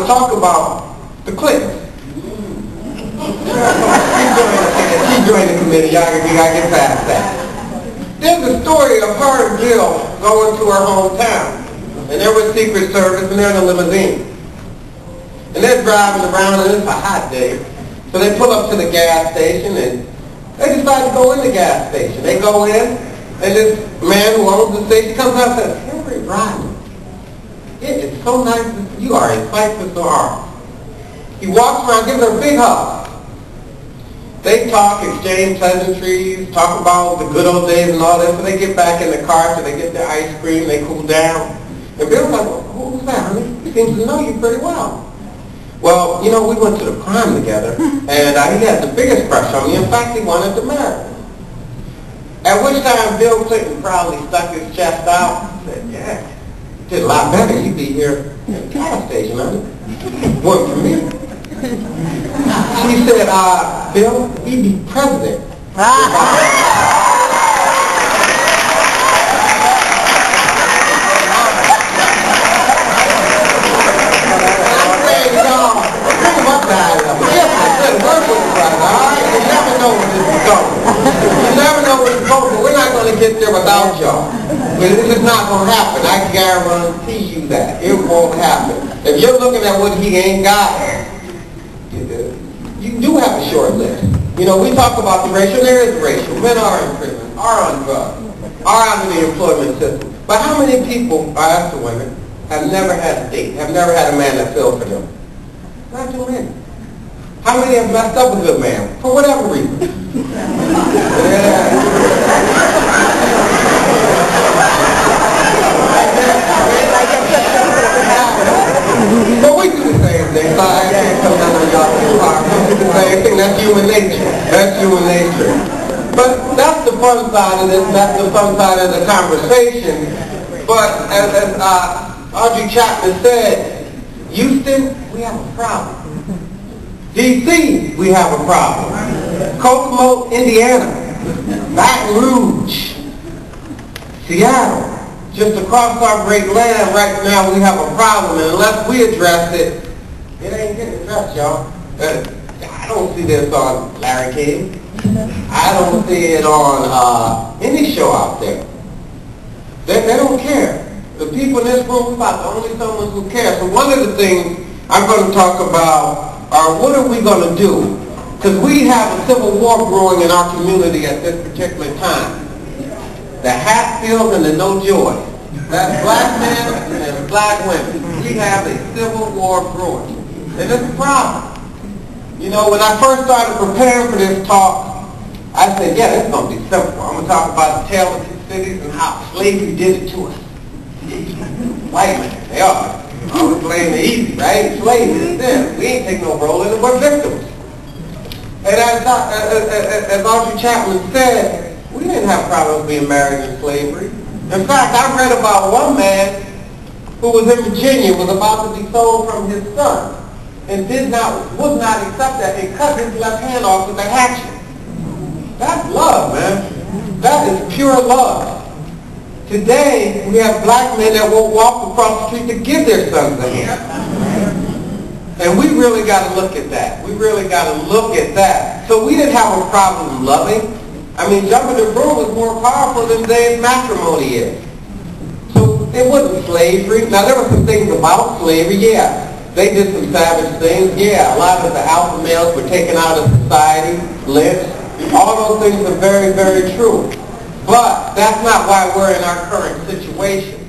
Talk about the Clintons. She joined the committee. We gotta get past that. There's a story of her and Bill going to her hometown, and there was Secret Service, and they're in a limousine, and they're driving around, and it's a hot day, so they pull up to the gas station, and they decide to go in the gas station. They go in, and this man who owns the station comes out and says, "Henry Rodney, it is so nice to see you. Are a sight for sore eyes." He walks around, gives her a big hug. They talk, exchange pleasantries, talk about the good old days and all that. So they get back in the car, so they get their ice cream, they cool down. And Bill's like, "Well, who's that, honey? He seems to know you pretty well." "Well, you know, we went to the prom together, and he had the biggest crush on me. In fact, he wanted to marry me." At which time Bill Clinton proudly stuck his chest out and said, "Yeah, you did a lot better. You'd be here in the gas station, honey. Work for me." She said, "Bill, he'd be president." We're not going to get there without y'all. It's just not going to happen. I guarantee you that. It won't happen. If you're looking at what he ain't got, you do have a short list. You know, we talk about the racial. There is racial. Men are in prison, are on drugs, are out of the employment system. But how many people, I ask the women, have never had a date, have never had a man that fell for them? Not too many. How many have messed up a good man? For whatever reason. But we do the same thing. So I can't come down on y'all too hard. We do the same thing. That's human nature. That's human nature. But that's the fun side of this. That's the fun side of the conversation. But as Audrey Chapman said, Houston, we have a problem. D.C., we have a problem. Kokomo, Indiana, Baton Rouge, Seattle, just across our great land right now we have a problem, and unless we address it, it ain't getting addressed, y'all. I don't see this on Larry King. I don't see it on any show out there. They don't care. The people in this room, we're about the only someone who cares. So one of the things I'm going to talk about are what are we going to do? Because we have a civil war brewing in our community at this particular time. The Hatfields and the No Joy. That's black men and black women. We have a civil war brewing. And it's a problem. You know, when I first started preparing for this talk, I said, yeah, it's going to be simple. I'm going to talk about the tale of two cities and how slavery did it to us. White men, they are. I was playing the easy, right? Slavery is them. We ain't take no role in it. We're victims. And as Audrey Chapman said, we didn't have problems being married in slavery. In fact, I read about one man who was in Virginia, was about to be sold from his son, and would not accept that, and cut his left hand off with a hatchet. That's love, man. That is pure love. Today, we have black men that won't walk across the street to give their sons a hand. And we really got to look at that. We really got to look at that. So we didn't have a problem loving. I mean, jumping the broom was more powerful than today's matrimony is. So it wasn't slavery. Now, there were some things about slavery, yeah. They did some savage things, yeah. A lot of the alpha males were taken out of society, lynched. All those things are very, very true. But that's not why we're in our current situation.